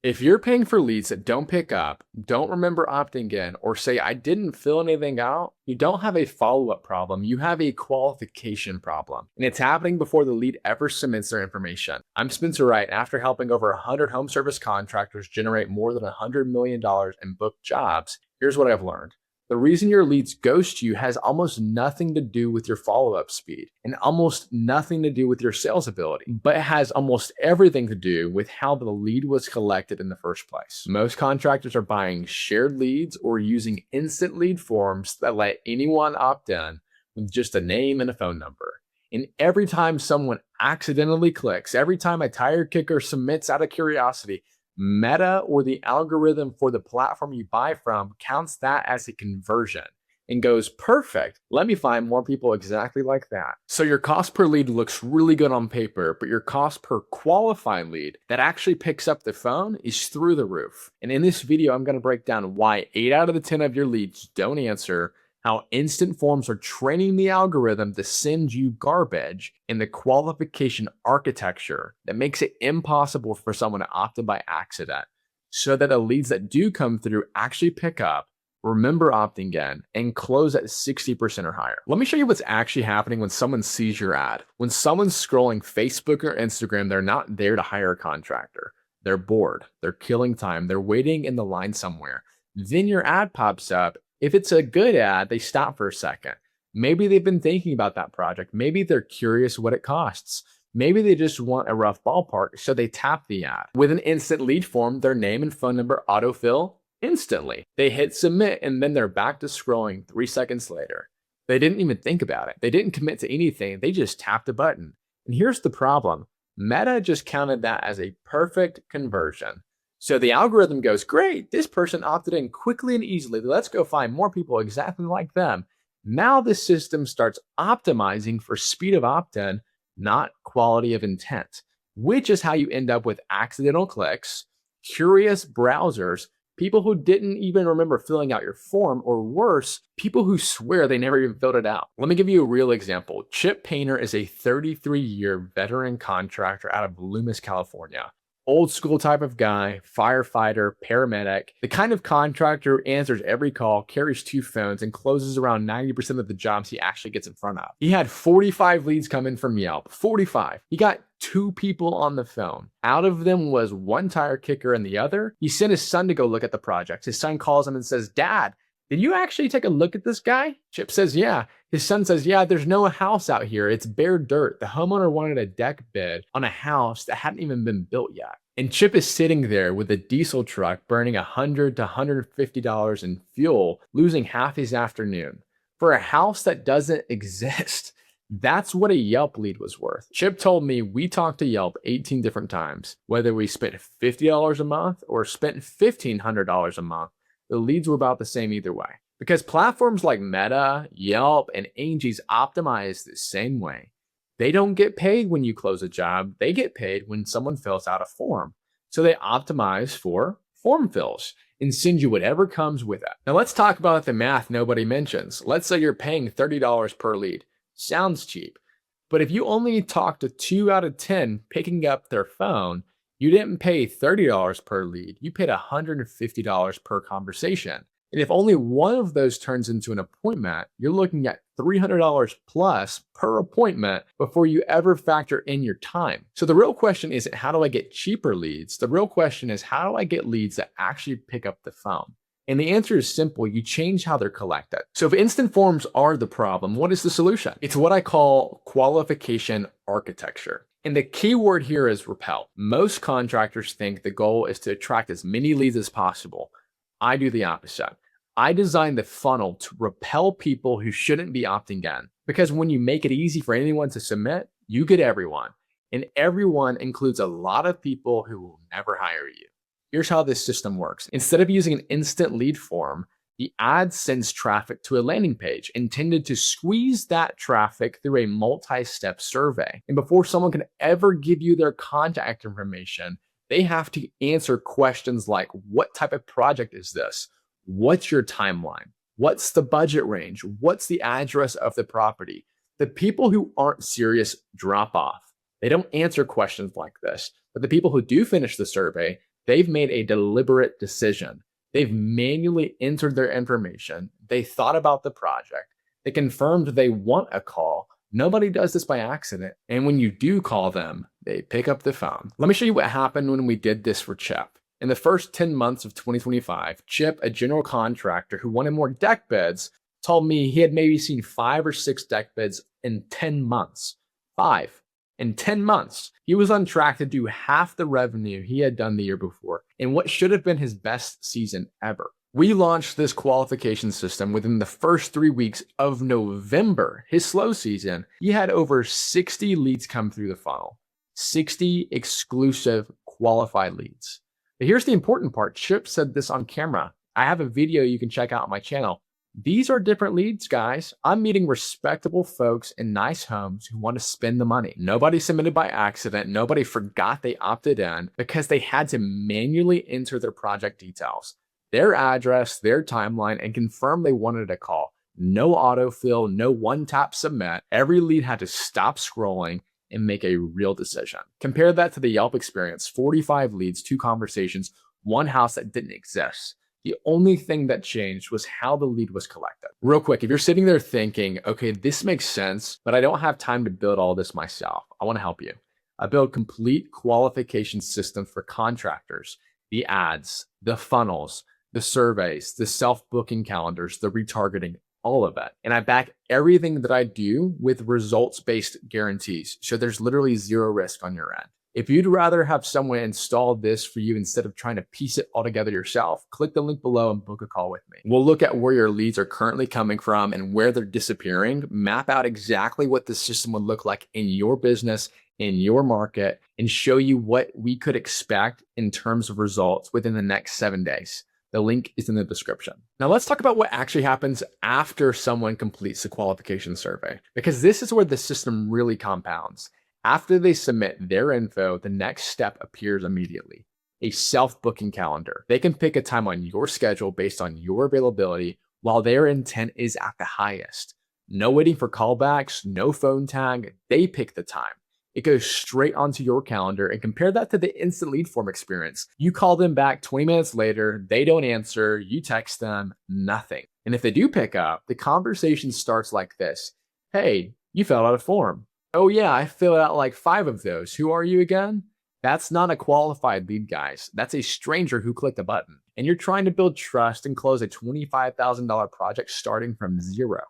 If you're paying for leads that don't pick up, don't remember opting in, or say, I didn't fill anything out, you don't have a follow-up problem, you have a qualification problem. And it's happening before the lead ever submits their information. I'm Spencer Wright. After helping over 100 home service contractors generate more than $100 million in booked jobs, here's what I've learned. The reason your leads ghost you has almost nothing to do with your follow-up speed and almost nothing to do with your sales ability, but it has almost everything to do with how the lead was collected in the first place. Most contractors are buying shared leads or using instant lead forms that let anyone opt in with just a name and a phone number. And every time someone accidentally clicks, every time a tire kicker submits out of curiosity, Meta or the algorithm for the platform you buy from counts that as a conversion and goes, perfect, let me find more people exactly like that. So your cost per lead looks really good on paper, but your cost per qualified lead that actually picks up the phone is through the roof. And in this video, I'm going to break down why 8 out of the 10 of your leads don't answer, how instant forms are training the algorithm to send you garbage, and the qualification architecture that makes it impossible for someone to opt in by accident, so that the leads that do come through actually pick up, remember opting in, and close at 60% or higher. Let me show you what's actually happening when someone sees your ad. When someone's scrolling Facebook or Instagram, they're not there to hire a contractor. They're bored, they're killing time, they're waiting in the line somewhere. Then your ad pops up. If it's a good ad, they stop for a second. Maybe they've been thinking about that project. Maybe they're curious what it costs. Maybe they just want a rough ballpark, so they tap the ad. With an instant lead form, their name and phone number autofill instantly. They hit submit, and then they're back to scrolling 3 seconds later. They didn't even think about it. They didn't commit to anything. They just tapped a button. And here's the problem. Meta just counted that as a perfect conversion. So the algorithm goes, great, this person opted in quickly and easily. Let's go find more people exactly like them. Now the system starts optimizing for speed of opt-in, not quality of intent, which is how you end up with accidental clicks, curious browsers, people who didn't even remember filling out your form, or worse, people who swear they never even filled it out. Let me give you a real example. Chip Painter is a 33-year veteran contractor out of Loomis, California. Old school type of guy, firefighter, paramedic, the kind of contractor who answers every call, carries 2 phones, and closes around 90% of the jobs he actually gets in front of. He had 45 leads come in from Yelp, 45. He got 2 people on the phone. Out of them was 1 tire kicker and the other. He sent his son to go look at the project. His son calls him and says, Dad, did you actually take a look at this guy? Chip says, yeah. His son says, yeah, there's no house out here. It's bare dirt. The homeowner wanted a deck bid on a house that hadn't even been built yet. And Chip is sitting there with a diesel truck burning $100 to $150 in fuel, losing half his afternoon for a house that doesn't exist. That's what a Yelp lead was worth. Chip told me we talked to Yelp 18 different times. Whether we spent $50 a month or spent $1,500 a month, the leads were about the same either way. Because platforms like Meta, Yelp, and Angie's optimize the same way. They don't get paid when you close a job. They get paid when someone fills out a form. So they optimize for form fills and send you whatever comes with it. Now let's talk about the math nobody mentions. Let's say you're paying $30 per lead. Sounds cheap. But if you only talk to 2 out of 10 picking up their phone, you didn't pay $30 per lead. You paid $150 per conversation. And if only one of those turns into an appointment, you're looking at $300 plus per appointment before you ever factor in your time. So the real question isn't how do I get cheaper leads? The real question is how do I get leads that actually pick up the phone? And the answer is simple. You change how they're collected. So if instant forms are the problem, what is the solution? It's what I call qualification architecture. And the key word here is repel. Most contractors think the goal is to attract as many leads as possible. I do the opposite. I design the funnel to repel people who shouldn't be opting in. Because when you make it easy for anyone to submit, you get everyone. And everyone includes a lot of people who will never hire you. Here's how this system works. Instead of using an instant lead form, the ad sends traffic to a landing page intended to squeeze that traffic through a multi-step survey. And before someone can ever give you their contact information, they have to answer questions like, what type of project is this? What's your timeline? What's the budget range? What's the address of the property? The people who aren't serious drop off. They don't answer questions like this. But the people who do finish the survey, They've made a deliberate decision. They've manually entered their information. They thought about the project. They confirmed they want a call. Nobody does this by accident. And when you do call them, they pick up the phone. Let me show you what happened when we did this for Chip. In the first 10 months of 2025, Chip, a general contractor who wanted more deck bids, told me he had maybe seen 5 or 6 deck bids in 10 months. 5 in 10 months. He was on track to do half the revenue he had done the year before in what should have been his best season ever. We launched this qualification system within the first 3 weeks of November, his slow season. He had over 60 leads come through the funnel, 60 exclusive qualified leads. But here's the important part. Chip said this on camera. I have a video you can check out on my channel. These are different leads, guys. I'm meeting respectable folks in nice homes who want to spend the money. Nobody submitted by accident. Nobody forgot they opted in because they had to manually enter their project details, their address, their timeline, and confirm they wanted a call. No autofill, no one-tap submit. Every lead had to stop scrolling and make a real decision. Compare that to the Yelp experience. 45 leads, 2 conversations, 1 house that didn't exist. The only thing that changed was how the lead was collected. Real quick, if you're sitting there thinking, okay, this makes sense, but I don't have time to build all this myself, I want to help you. I build complete qualification systems for contractors, the ads, the funnels, the surveys, the self-booking calendars, the retargeting, all of it. And I back everything that I do with results-based guarantees. So there's literally 0 risk on your end. If you'd rather have someone install this for you instead of trying to piece it all together yourself, click the link below and book a call with me. We'll look at where your leads are currently coming from and where they're disappearing, map out exactly what the system would look like in your business, in your market, and show you what we could expect in terms of results within the next 7 days. The link is in the description. Now let's talk about what actually happens after someone completes the qualification survey, because this is where the system really compounds. After they submit their info, the next step appears immediately, a self-booking calendar. They can pick a time on your schedule based on your availability while their intent is at the highest. No waiting for callbacks, no phone tag, they pick the time. It goes straight onto your calendar, and compare that to the instant lead form experience. You call them back 20 minutes later, they don't answer, you text them, nothing. And if they do pick up, the conversation starts like this. Hey, you filled out a form. Oh yeah, I filled out like 5 of those. Who are you again? That's not a qualified lead, guys. That's a stranger who clicked a button. And you're trying to build trust and close a $25,000 project starting from 0.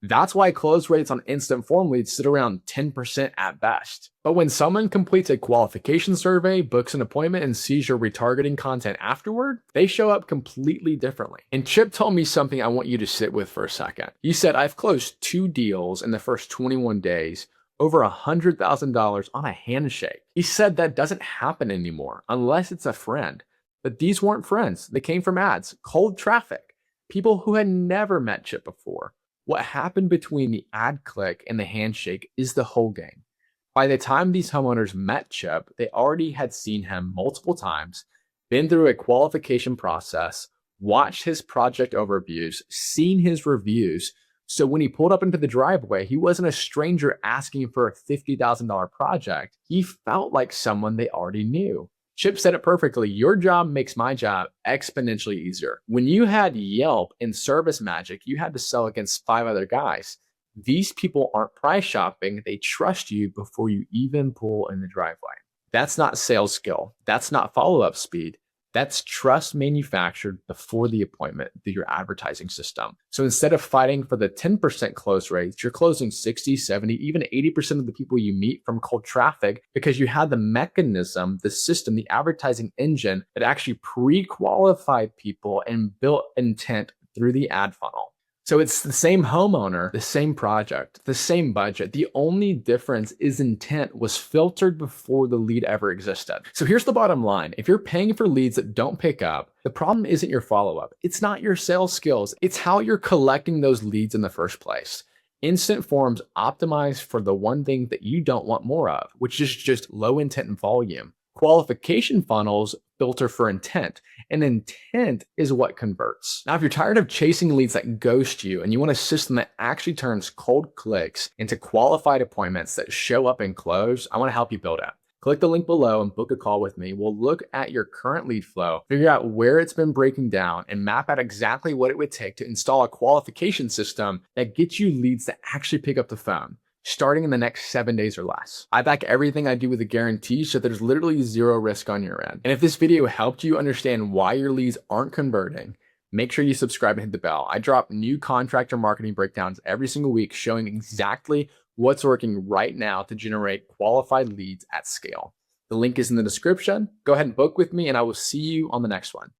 That's why close rates on instant form leads sit around 10% at best. But when someone completes a qualification survey, books an appointment, and sees your retargeting content afterward, they show up completely differently. And Chip told me something I want you to sit with for a second. He said, I've closed 2 deals in the first 21 days, over $100,000 on a handshake. He said that doesn't happen anymore unless it's a friend. But these weren't friends. They came from ads, cold traffic, people who had never met Chip before. What happened between the ad click and the handshake is the whole game. By the time these homeowners met Chip, they already had seen him multiple times, been through a qualification process, watched his project overviews, seen his reviews. So when he pulled up into the driveway, he wasn't a stranger asking for a $50,000 project. He felt like someone they already knew. Chip said it perfectly. Your job makes my job exponentially easier. When you had Yelp and Service Magic, you had to sell against 5 other guys. These people aren't price shopping. They trust you before you even pull in the driveway. That's not sales skill. That's not follow-up speed. That's trust manufactured before the appointment through your advertising system. So instead of fighting for the 10% close rates, you're closing 60, 70, even 80% of the people you meet from cold traffic because you had the mechanism, the system, the advertising engine that actually pre-qualified people and built intent through the ad funnel. So it's the same homeowner, the same project, the same budget. The only difference is intent was filtered before the lead ever existed. So here's the bottom line. If you're paying for leads that don't pick up, the problem isn't your follow-up. It's not your sales skills. It's how you're collecting those leads in the first place. Instant forms optimize for the one thing that you don't want more of, which is just low intent and volume. Qualification funnels filter for intent, and intent is what converts. Now, if you're tired of chasing leads that ghost you and you want a system that actually turns cold clicks into qualified appointments that show up and close, I want to help you build it. Click the link below and book a call with me. We'll look at your current lead flow, figure out where it's been breaking down, and map out exactly what it would take to install a qualification system that gets you leads that actually pick up the phone, starting in the next 7 days or less. I back everything I do with a guarantee, so there's literally zero risk on your end. And if this video helped you understand why your leads aren't converting, make sure you subscribe and hit the bell. I drop new contractor marketing breakdowns every single week showing exactly what's working right now to generate qualified leads at scale. The link is in the description. Go ahead and book with me, and I will see you on the next one.